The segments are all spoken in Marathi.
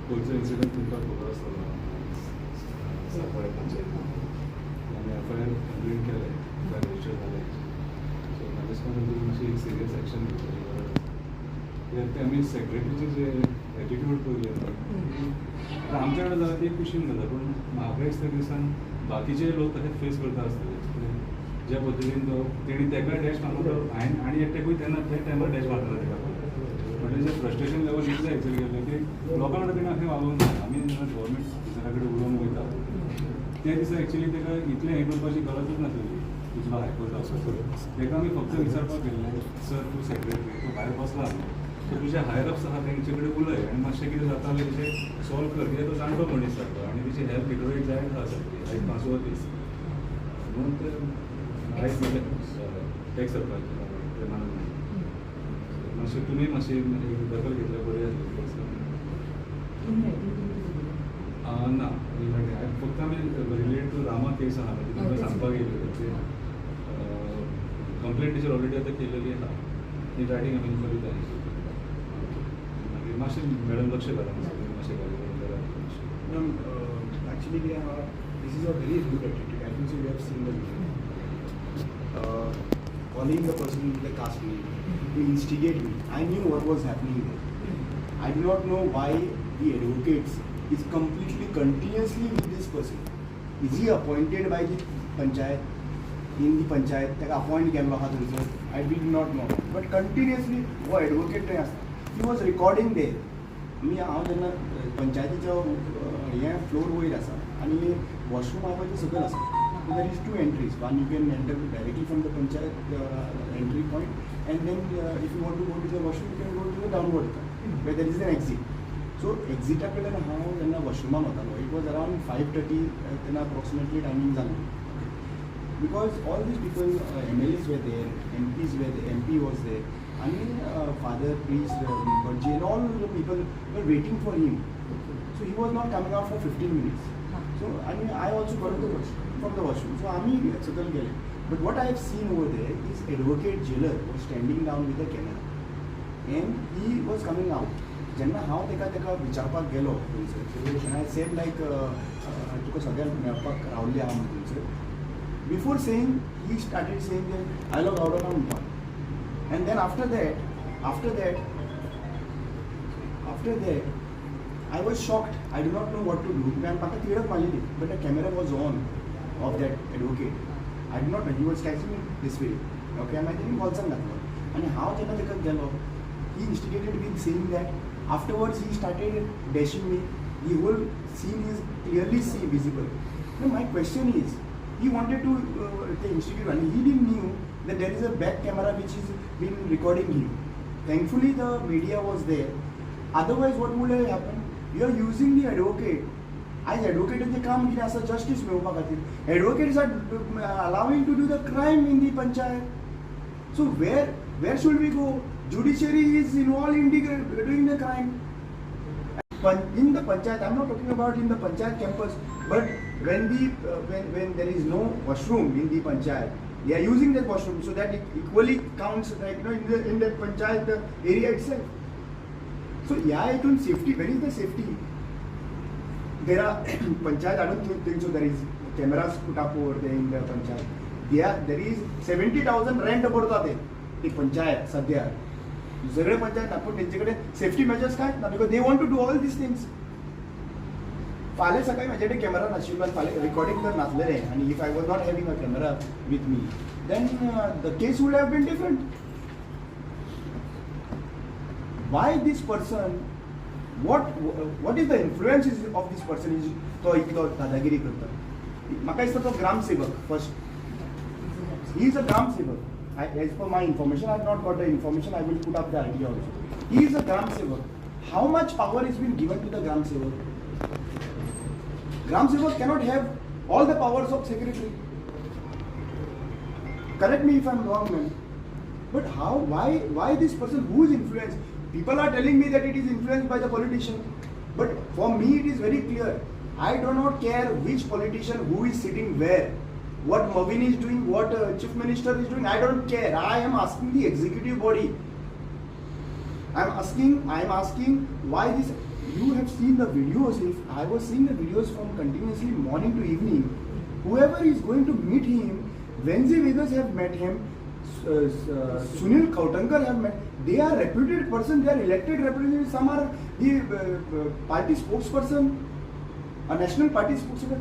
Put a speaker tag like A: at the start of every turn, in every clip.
A: कोणचं इन्सिडंट तुमकां खबर आसतलो सांकवाळे पंचायत आनी FIR कंप्लेन केले FIR रजिस्टर जाले सो म्हाका दिसता मातशी एक सिरियस एक्शन घेवपाची गरज कित्याक ते आमी सेक्रेटरीचे जे एटिट्यूड पळयले आतां आमच्या कडेन जाता ती खुशीन जाता पूण म्हाका दिसता दिसान बाकीचे लोक तशें फेस करता आसतले ज्या पद्दतीन तो तेणी तेका डॅश मारलो हांवें आनी एकट्याकूय तेन्ना त्या टायमार डॅश मारलो तेका म्हणजे जे फ्रस्ट्रेशन लेवल इतलें एक्चुअली गेलें की लोकां कडेन तेणें अशें वागोवंक ना आमी जेन्ना गव्हर्मेंट ऑफिसरा कडेन उलोवंक वयता त्या दिसा एक्चुअली तेका इतलें हें करपाची गरजूच नासली तुजो हायकोर्ट ऑफिसर तेका आमी फक्त विचारपाक गेल्लें सर तूं सेक्रेटरी तूं भायर बसला सो तुजे हायर अप्स आहा तेंचे कडेन उलय आनी मातशें कितें जातालें तेचें सॉल्व कर कित्याक तो जाणटो मनीस जाता आनी तेची हेल्प इटोवेट जायत आसा सारकी आयज 5वो दीस म्हणून ते आयज टॅक्स सरकारचे मानून मातशें तुमी मातशी दखल घेतल्यार बरी आसली ना फक्त आमी रिलेटेड टू रामा केस आहा म्हणजे तुमकां सांगपाक येयल्यो ते कंप्लेंट टिचर ऑलरेडी आतां केलेली आहा ती रायटींग आमी करीत आनी मागीर मातशें मॅडम लक्ष घाला मातशें
B: Ma'am, actually this is a very good attitude. I think so we have seen the video. Calling the person with the cast me, to instigate me. I knew what was happening there. I do not know why the advocates is completely continuously with this person. Is he appointed by the Panchayat? In the Panchayat, that appoint केल्लो आहा थंयसर. I did not know. But continuously, वो advocate थंय आसता. He was recording there. हांव जेन्ना पंचायतीचो हें फ्लोर वयर आसा आनी वॉशरूम आहा पळय तें सकयल आसा so there is 2 entries. One you can enter directly from the panchayat entry point and then if you want to go to the washroom you can go to the downward where there is an exit. So exit कडेन हांव जेन्ना वॉशरुमान वतालो it was around 5:30 तेन्ना approximately timing जालो because all these people MLAs were there, MPs were there, MP was there. I mean, father, priest, Bajji, and all the people were waiting for him. So he was not coming out for 15 minutes. So I mean, I also got from the washroom. So I mean, circle gale. But what I have seen over there is advocate jailer was standing down with a camera, and he was coming out. जेन्ना हांव तेका विचारपाक गेलो थंयसर and I said like तुका सगळ्यांक मेळपाक रावल्ले आहा म्हणून थंयसर before saying he started saying that I love out of म्हणपाक. And then after that, I was shocked. I do not know what to do. But the camera was on of that advocate. I did not know. He was texting me this way. Okay, and I didn't call some nothing. And how he instigated me saying that. Afterwards, he started dashing me. The whole scene is clearly visible. Now, my question is, he wanted to instigate and he didn't knew that there is a back camera which is been recording him. Thankfully the media was there. Otherwise what would have happened? You are using the advocate. As advocate they काम कितें आसा justice मेळोवपा खातीर. Advocates are allowing to do the crime in the panchayat. So where should we go? Judiciary is involved in doing the crime. In the panchayat, I'm not talking about in the panchayat campus, but when there is no washroom in the panchayat, they are using that washroom so that it equally counts like in the panchayat area itself. So yeah, it on safety. Where is the safety? There are panchayat. I don't think so. There is cameras put up over there in the panchayat. There is 70,000 rent पडता ते पंचायत सध्या. सगळे पंचायत ना पण त्यांच्याकडे सेफ्टी मेजर्स काय ना because they want to do all these things. फाल्यां सकाळी म्हाजे कडेन कॅमेरा नाशिल्लो फाल्यां रिकॉर्डिंग तर नासलेलें आनी if I was not having a camera with me then the case would have been different. Why these person what is the influence of this person is तो इतलो दादागिरी करता. म्हाका दिसता तो ग्रामसेवक फर्स्ट. He is a ग्रामसेवक. As per my information, I have not got the information. I will put up the idea also. He is a Gram Sevak. How much power is been given to the Gram Sevak? Gram Sevak cannot have all the powers of secretary. Correct me if I am wrong, man. But how? Why this person who is influenced? People are telling me that it is influenced by the politician. But for me, it is very clear. I do not care which politician who is sitting where. What Mavin is doing, what Chief Minister is doing, I don't care. I am asking the executive body. I am asking why this you have seen the videos. If I was seeing the videos from continuously morning to evening, whoever is going to meet him, Venzi Vegas have met him, Sunil Kautankar have met. They are reputed person. They are elected representatives. Some are the party spokesperson, a national party spokesperson.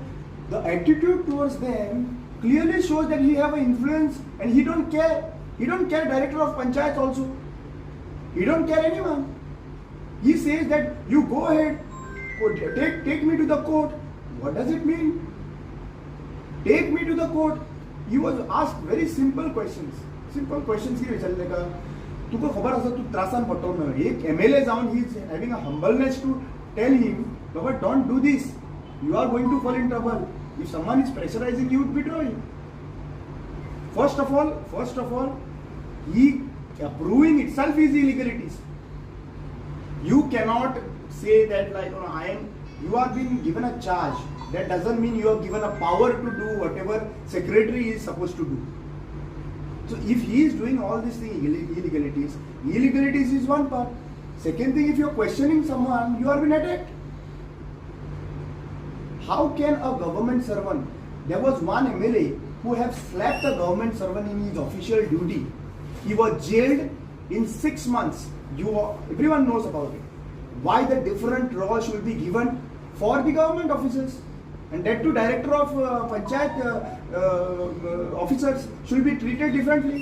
B: The attitude towards them clearly shows that he have an influence and he don't care. He don't care director of Panchayat also. He don't care anyone. He says that you go ahead, take me to the court. What does it mean? Take me to the court. He was asked very simple questions. Simple questions he विचारले का तुका खबर असा तू त्रासान पडटलो एक MLA जाऊन he is having a humbleness to tell him Baba don't do this. You are going to fall in trouble. If someone is pressurizing you, withdraw him. First of all, he approving itself is illegalities. You cannot say that like you are being given a charge. That doesn't mean you are given a power to do whatever secretary is supposed to do. So if he is doing all these things, illegalities is one part. Second thing, if you are questioning someone, you are being attacked. How can a government servant? There was one MLA who have slapped a government servant in his official duty. He was jailed in 6 months. Everyone knows about it. Why the different role should be given for the government officers, and that too director of Panchayat officers should be treated differently.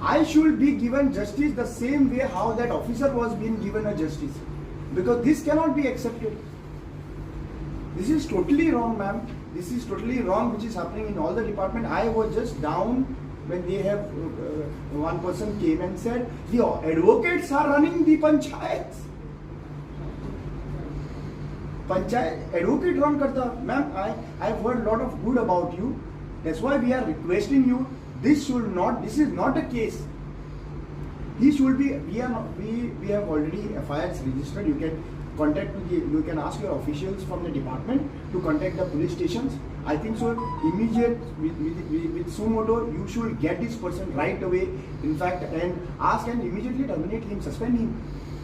B: I should be given justice the same way how that officer was being given a justice, because this cannot be accepted. This is totally wrong, ma'am. This is totally wrong, which is happening in all the department. I was just down when they have one person came and said the advocates are running the panchayats. Panchayat advocate run karta, ma'am. I've heard a lot of good about you. That's why we are requesting you. This is not a case. He should be. We have already FIRs registered. You can contact you can ask your officials from the department to contact the police stations. I think so. Immediate with sumoto, you should get this person right away. In fact, and ask and immediately terminate him, suspend him.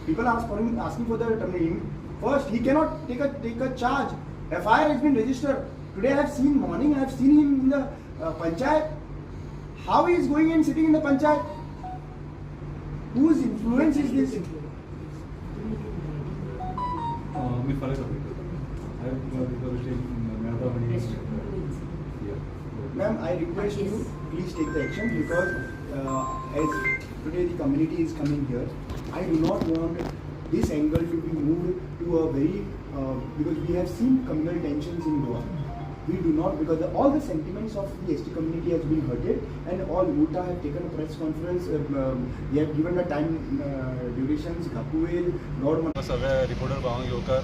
B: People asking for the terminating. First, he cannot take a charge. FIR has been registered. Today I have seen morning. I have seen him in the panchayat. How he is going and sitting in the panchayat? Whose influence is this?
A: मी फरक
B: Ma'am, I request you, please take the action, because as today the community is coming here, I do not want this angle to be moved to a very, because we have seen communal tensions in Goa. We do not, because all the sentiments of the ST community has been hurted, and all UTA have taken a press conference, they have given the time durations, Ghapuel, Lord
A: सगळे रिपोर्टर भावांक येवकार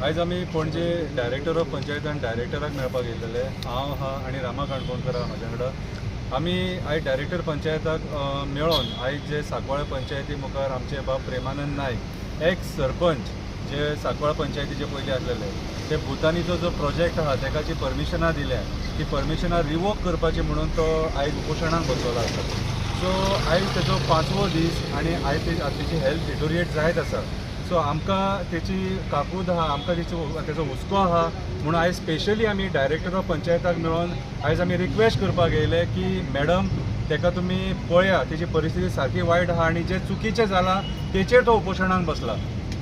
A: आयज आमी पणजे डायरेक्टर ऑफ पंचायत आनी डायरेक्टराक मेळपाक येयलेले हांव आहा आनी रामा काणकोणकर आहा म्हाज्या कडेन आमी आयज डायरेक्टर पंचायताक मेळोन आयज जे सांकवाळे पंचायती मुखार आमचे बाब प्रेमानंद नायक एक्स सरपंच जे सांकवाळे पंचायतीचे पयलीं आसलेले ते भुतानीचो जो प्रोजेक्ट आहा तेकाची परमिशनां दिल्या ती परमिशनां रिवोक करपाची म्हणून तो आयज उपोशणाक बसवला आसा सो आयज तेजो 5वो दीस आनी आयज तेची हेल्थ डिटोरिएट जायत आसा सो आमकां तेची काकूद आहा आमकां तेजो हुस्को आहा म्हणून आयज स्पेशली आमी डायरेक्टर ऑफ पंचायताक मेळोन आयज आमी रिक्वेस्ट करपाक येयले की मॅडम तेका तुमी पळया तेची परिस्थिती सारकी वायट आहा आनी जे चुकीचें जालां तेचेर तो उपोशणाक बसला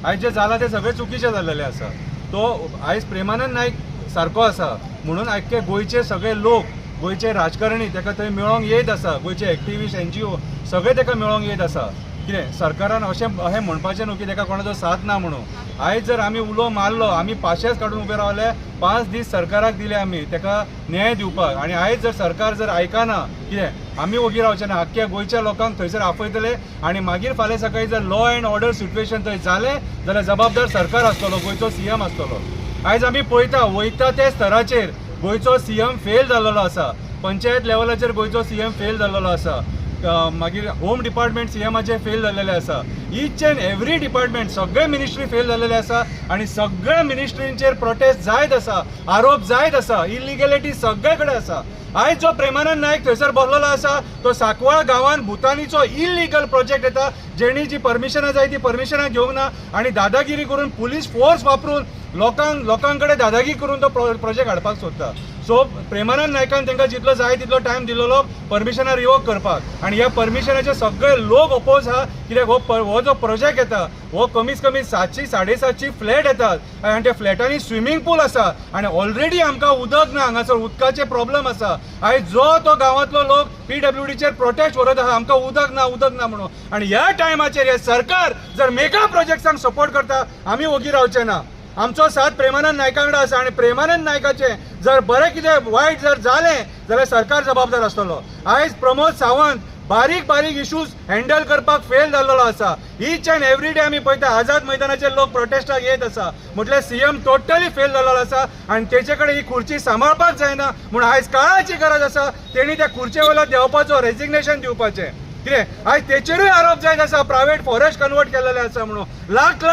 A: आयज जे जालां ते सगळें चुकीचें जाल्लेलें आसा तो आयज प्रेमानंद नायक सारको आसा म्हणून आख्खे गोंयचे सगळे लोक गोंयचे राजकारणी तेका थंय मेळोंक येत आसा गोंयचे एक्टिविस्ट NGO सगळे तेका मेळोंक येत आसा कितें सरकारान अशें म्हणपाचें न्हू की तेका कोणाचो साथ ना म्हणून आयज जर आमी उलो मारलो आमी पाशेस काडून उबे रावले 5 दीस सरकाराक दिले आमी तेका न्याय दिवपाक आनी आयज जर सरकार जर आयकना कितें आमी ओगी रावचे ना आख्ख्या गोंयच्या लोकांक थंयसर आपयतले आनी मागीर फाल्यां सकाळीं जर लॉ एंड ऑर्डर सिट्युएशन थंय जालें जाल्यार जबाबदार सरकार आसतलो गोंयचो CM आसतलो आयज आमी पळयता वयता त्या स्तराचेर गोंयचो CM फेल जाल्लो आसा पंचायत लेवलाचेर गोंयचो CM फेल जाल्लो आसा
C: मागीर होम डिपार्टमेंट सीएमाचे फेल जाल्लेले आसा. ईच एंड एवरी डिपार्टमेंट सगळे मिनिस्ट्री फेल जाल्लेले आसा आनी सगळ्या मिनिस्ट्रींचेर प्रोटेस्ट जायत आसा, आरोप जायत आसा, इलिगॅलिटी सगळे कडेन आसा. आयज जो प्रेमानंद नायक थंयसर बसलेलो आसा तो सांकवाळ गांवांत भुतानीचो इलिगल प्रोजेक्ट येता, जेणी जी परमिशनां जाय ती परमिशनां घेवंक ना आनी दादागिरी करून पुलीस फोर्स वापरून लोकां कडेन दादागिरी करून तो प्रोजेक्ट हाडपाक सोदता. सो प्रेमानंद नायकान तांकां जितलो जाय तितलो टायम दिलेलो परमिशनां रिवोक करपाक आनी ह्या परमिशनाचे सगळे लोक ओपोज आहा. कित्याक हो जो प्रोजेक्ट येता हो कमीत कमी 700-750 फ्लॅट येतात आनी त्या फ्लॅटांनी स्विमींग पूल आसा आनी ऑलरेडी आमकां उदक ना, हांगासर उदकाचे प्रॉब्लेम आसा. आयज जो तो गांवांतलो लोक PWDचेर प्रोटेस्ट व्हरत आहा आमकां उदक ना म्हणून. आनी ह्या टायमाचेर हे सरकार जर मेगा प्रोजेक्ट्सांक सपोर्ट करता आमी ओगी रावचे ना. आमचो साथ प्रेमानंद नायका कडेन आसा आनी प्रेमानंद नायकाचे जर बरें कितें वायट जर जालें जाल्यार सरकार जबाबदार आसतलो. आयज प्रमोद सावंत बारीक इश्यूज हँडल करपाक फेल जाल्लो आसा. ईच एंड एवरी डे आमी पळयता आझाद मैदानाचेर लोक प्रोटेस्टाक येत आसा म्हटल्यार सीएम टोटली फेल जाल्लो आसा आनी तेचे कडेन ही खुर्ची सांबाळपाक जायना म्हणून आयज काळाची गरज आसा. तेणी त्या खुर्चे वयलो देंवपाचो, रेजिग्नेशन दिवपाचें. कितें आयज तेचेरूय आरोप जायत आसा प्रायवेट फॉरेस्ट कन्वर्ट केलेले आसा म्हणून. Lakh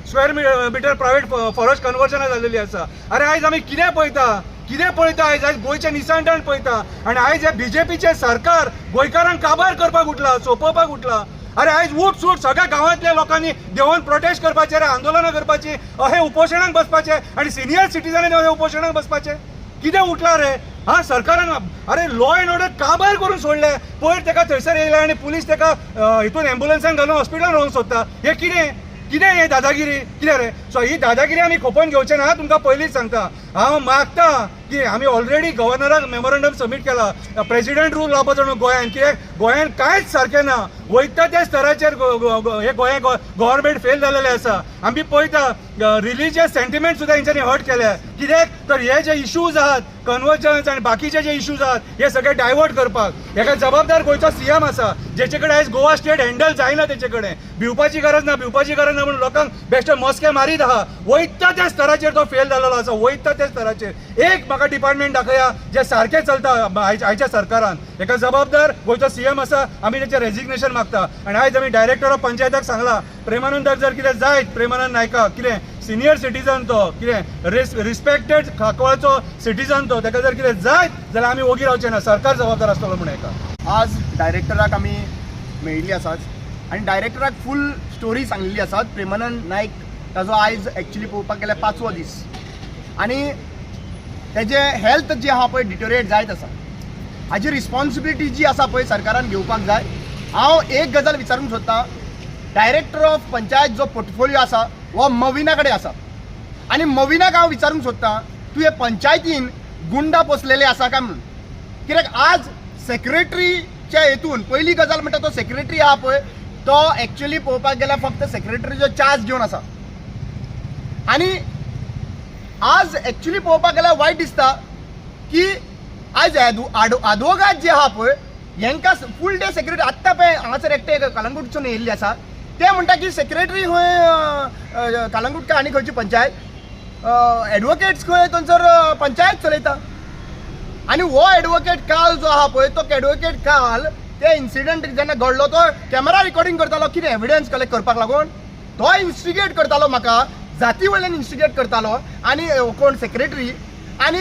C: square metre private forest कन्वर्जनां जाल्लेली आसा. अरे आयज आमी कितें पळयता आयज गोंयचें निसांडण पळयता आनी आयज हे बीजेपीचे सरकार गोंयकारांक काबार करपाक उठला, सोंपोवपाक उठला. अरे आयज सूट सगळ्या गांवांतल्या लोकांनी देंवून प्रोटेस्ट करपाचे, आंदोलनां करपाची, अहे उपोशणाक बसपाचे आनी सिनियर सिटीजनांनी अहे उपोशणाक बसपाचे. कितें उठला रे हा सरकारान? अरे लॉ एंड ऑर्डर काबार करून सोडले. पयर ताका थंयसर येयला आनी पुलीस ताका हितून एम्ब्युलन्सान घालून हॉस्पिटलान व्हरूंक सोदता. हे कितें हे दादागिरी कितें रे? सो ही दादागिरी आमी खोपोवन घेवचे ना. तुमकां पयलींच सांगता, हांव मागता की आमी ऑलरेडी गव्हर्नराक मेमोरंडम सबमीट केला. प्रेसिडेंट रूल लावपाचो न्हू गोंयांत, कित्याक गोंयांत कांयच सारकें ना. वयता त्या स्तराचेर हे गोंय गव्हर्नमेंट फेल जाल्लेले आसा. आमी पळयता रिलिजियस सेंटिमेंट सुद्दां हेंच्यांनी हर्ट केल्या. कित्याक तर हे जे इश्यूज आहात कन्वर्जन्स आनी बाकीचे जे इश्यूज आहात हे सगळे डायवर्ट करपाक हेका जबाबदार गोंयचो सीएम आसा, जेचे कडेन आयज गोवा स्टेट हँडल जायना. तेचे कडेन भिवपाची गरज ना म्हणून लोकांक बेश्टे मस्के मारीत आहा. वयता त्या स्तराचेर तो फेल जाल्लो आसा. वयता त्या स्तराचेर एक म्हाका डिपार्टमेंट दाखया जे सारकें चलता आयच्या सरकारान. हेका जबाबदार गोंयचो सीएम आसा. आमी तेचें रेजिग्नेशन मागता. आनी आयज आमी डायरेक्टर ऑफ पंचायताक सांगला प्रेमानंदाक जर कितें जायत, प्रेमानंद नायकाक कितें सिनियर सिटीजन तो, कितें रिस्पेक्टेड सांकवाळचो सिटीजन तो, ताका जर कितें जायत जाल्यार आमी ओगी रावचे ना. सरकार जबाबदार आसतलो म्हणून हेका.
D: आज डायरेक्टराक आमी मेळिल्ली आसात आनी डायरेक्टराक फूल स्टोरी सांगलेली आसात. प्रेमानंद नायक ताजो आयज एक्चुली पळोवपाक गेल्यार 5वो दीस आनी तेजे हेल्थ जी आहा पळय डिटोरिएट जायत आसा. हाजी रिस्पॉन्सिबिलिटी जी आसा पळय सरकारान घेवपाक जाय. हांव एक गजाल विचारूंक सोदतां, डायरेक्टर ऑफ पंचायत जो पोर्टफोलियो आसा हो मविना कडेन आसा आनी मविनाक हांव विचारूंक सोदतां तूं हे पंचायतीन गुंडा पोसलेले आसा काय म्हणून. कित्याक आज सेक्रेटरीच्या हेतून पयली गजाल म्हणटा तो सेक्रेटरी आहा पळय तो एक्चुअली पळोवपाक गेल्यार फक्त सेक्रेटरीचो चार्ज घेवन आसा. आनी आज एक्चुअली पळोवपाक गेल्यार वायट दिसता की आयज आदवोगाद जे आहा पळय हेंकां फूल डे सेक्रेटरी आत्तां पळय हांगासर एकटे कलंगूटसून येयल्ले आसा ते म्हणटा की सेक्रेटरी खंय कलंगूट काय आनी खंयची पंचायत एडवोकेट्स खंय थंयसर पंचायत चलयता. आनी हो एडवोकेट काल जो आहा पळय तो एडवोकेट काल ते इन्सिडंट जेन्ना घडलो तो कॅमेरा रिकॉर्डिंग करतालो कितें एविडन्स कलेक्ट करपाक लागून. तो इन्स्टिगेट करतालो म्हाका जाती वयल्यान इन्स्टिगेट करतालो आनी कोण सेक्रेटरी आनी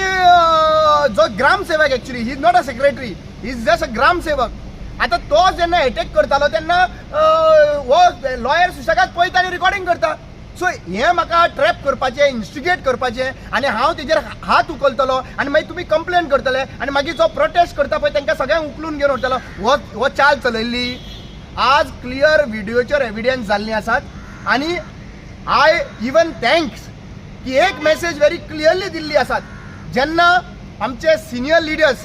D: जो ग्रामसेवक actually he is not a secretary, he is just a ग्रामसेवक. आतां तो जेन्ना एटॅक करतालो तेन्ना हो लॉयर सुशेगाद पळयता आनी रिकॉर्डिंग करता. सो हें म्हाका ट्रॅप करपाचें, इन्स्टिगेट करपाचें आनी हांव तेजेर हात उखलतलो आनी मागीर तुमी कंप्लेन करतले आनी मागीर जो प्रोटेस्ट करता पळय तांकां सगळ्यांक उखलून घेवन वतलो. हो चाल चलयल्ली. आज क्लियर व्हिडिओचेर एविडन्स जाल्लीं आसात आनी आय इवन थँक्स की एक मेसेज व्हेरी क्लियरली दिल्ली आसात. जेन्ना आमचे सिनियर लिडर्स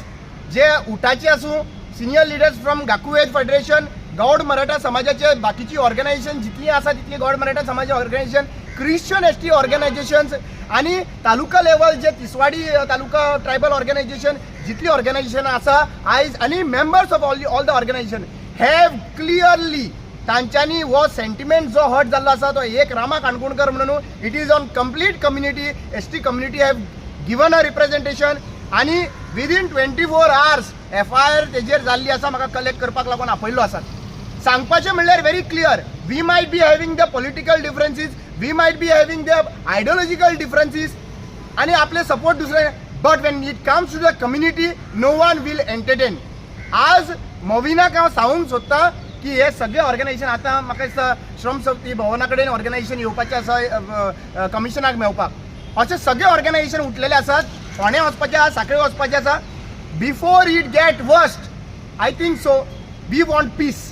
D: जे उठाचे आसूं, senior leaders from Gakuved federation, Gawda Maratha समाजाचे बाकीची ऑर्गनायझेशन जितली आसा तितली गौड मराठा समाज ऑर्गनायझेशन, क्रिश्चन एसटी ऑर्गनायझेशन्स आनी तालुका लेवल जे तिसवाडी तालुका ट्रायबल ऑर्गनायझेशन जितली ऑर्गनायझेशन आसा आयज आनी members of all the organisation have clearly तांच्यांनी हो सेंटिमेंट जो हर्ट जाल्लो आसा तो एक रामा काणकोणकर म्हणून it is on complete community. ST community have given a representation आनी विदीन 24 hours FIR तेजेर जाल्ली आसा म्हाका कलेक्ट करपाक लागून आपयल्लो आसा. सांगपाचें म्हणल्यार very clear, we might be having the political differences, we might be having the ideological differences आणि आपले सपोर्ट दुसरे, but when it comes to the community no one will entertain. आज मोविनाक हांव सांगूंक सोदतां की हे सगळे ऑर्गनायझेशन आतां म्हाका दिसता श्रम शक्ती भवना कडेन ऑर्गनायझेशन येवपाचें आसा कमिशनाक मेळपाक. अशे सगळे ऑर्गनायझेशन उठलेले आसात. फोंडें वचपाचें आसा, सांखळे वचपाचें आसा. Before it get worst, I think so we want peace.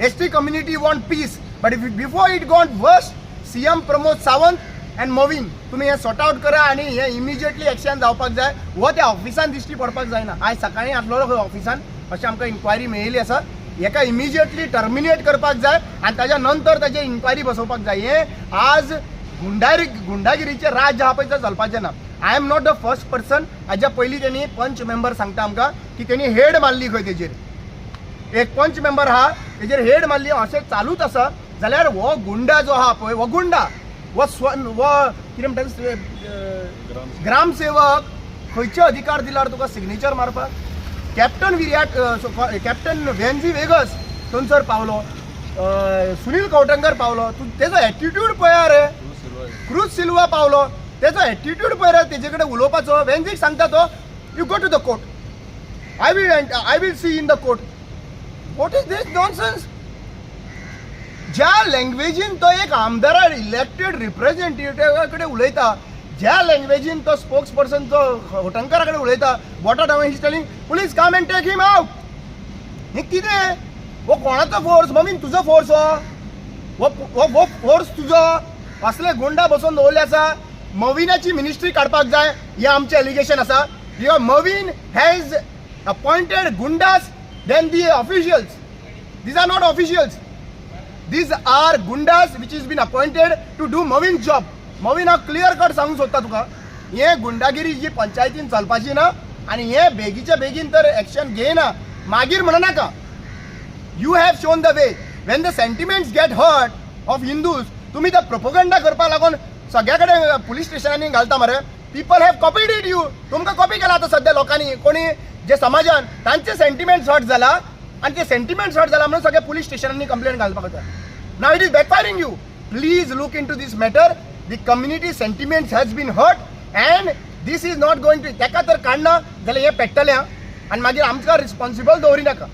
D: ST community want peace, but if before it got worse, CM Pramod Sawant and मोविन तुम्ही हे सॉर्ट आउट करा आणि हे इमिजिएटली एक्शन जावपाक जाय. वो त्या ऑफिसान दिश्टी पडपाक जायना. आयज सकाळीं आसलो खंय ऑफिसान अशें आमकां इन्क्वायरी मेळिल्ली आसा. हेका इमिजिएटली टर्मिनेट करपाक जाय आनी ताच्या नंतर ताचेर इन्क्वायरी बसोवपाक जाय. हे आज गुंडागिरीचे राज्य हा पळय चलपाचें ना. I am not the first person. हाज्या पयलीं तेणी पंच मेंबर सांगता आमकां की तेणी हेड मारली खंय तेजेर. एक पंच मेंबर हा तेजेर हेड मारली अशें चालूच आसा जाल्यार हो गुंडा जो आहा पळय, हो गुंडा वो कितें म्हणटा ग्रामसेवक खंयचे अधिकार दिल्यार तुका सिग्नेचर मारपाक. कॅप्टन वेन्झी वेगस थंयसर पावलो, सुनील कौटंकर पावलो. तूं तेजो एटिट्यूड पळया रे. क्रूज सिल्वा पावलो, तेजो एटिट्यूड पळय रे तेजे कडेन उलोवपाचो. वेन्झीक सांगता तो you go to the court, I will see in the court. What is this nonsense? ज्या लँग्वेजीन तो एक आमदार इलेक्टेड रिप्रेझेंटेटिव्हा कडेन उलयता, ज्या लँग्वेजीन तो स्पोक्स पर्सन तो होटंकरा कडेन उलयता, what are he telling police come and take him out. हे कितें? वो कोणाचो फोर्स? मम्मीन तुजो फोर्स वो फोर्स तुजो. असले गुंडा बसून दवरले आसा. मोविनाची मिनिस्ट्री काडपाक जाय हे आमचे एलिगेशन आसा. Mauvin has appointed goondas than the officials. These are not officials. These are gundas which has been appointed to do Movin's job. Movin clear cut सांगूंक सोदता तुका, हे गुंडागिरी जी पंचायतीन चलपाची ना आणि हे बेगीच्या बेगीन तर एक्शन घेयना मागीर म्हणनाका. You have shown the way. When the sentiments get hurt of Hindus, तुम्ही ते प्रोपोगंडा करपाक लागून सगळ्या कडेन पुलीस स्टेशनांनी घालता मरे. People have copied it. You तुमकां कॉपी केला आता सध्या लोकांनी. कोणी जे समाजान तांचे सेंटिमेंट्स हर्ट जाला आणि ते सेंटिमेंट्स हर्ट जाला म्हणून सगळे पुलीस स्टेशनांनी कंप्लेंट घालपाक जाता. Now it is backfiring you. Please look in to this matter. The community sentiments has been hurt and this is not going to. तेका तर काडना जाल्यार हे पेट्टलें आनी मागीर आमकां रिस्पॉन्सिबल दवरिनाका.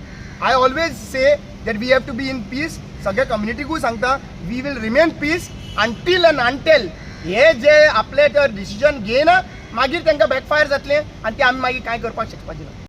D: I always say that we have to be in peace. सगळ्या कम्युनिटीकूय सांगता we will remain peace until and until हे जे आपले तर डिसिजन घेयना मागीर तांकां बॅकफायर जातलें आनी ते आमी मागीर कांय करपाक शकपाचें ना.